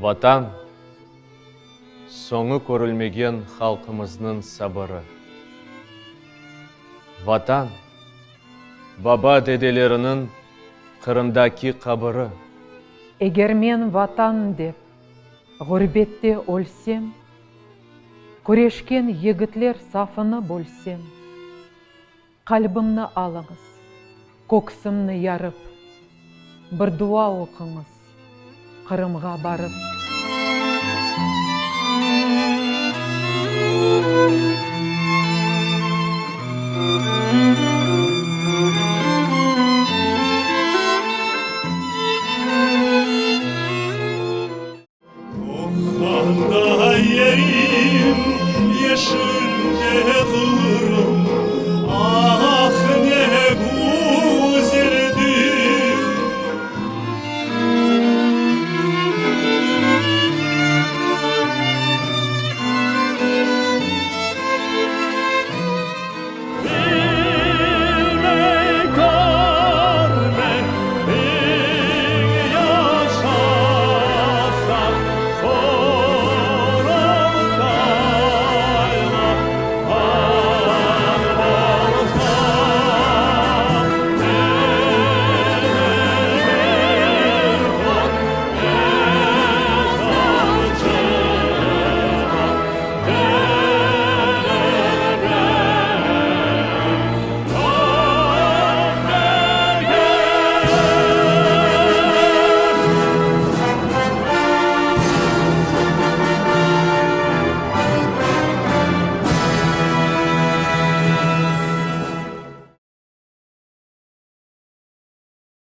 Ватан, соңы көрілмеген халқымыздың сабыры. Ватан, баба деделерінің қырындаки қабыры. Егер мен ватан деп, ғұрбетте өлсем, күрешкен егітлер сафыны бөлсем, қалбымны алыңыз, көксімні ярып, бір дуа оқыңыз, Қырымға барып.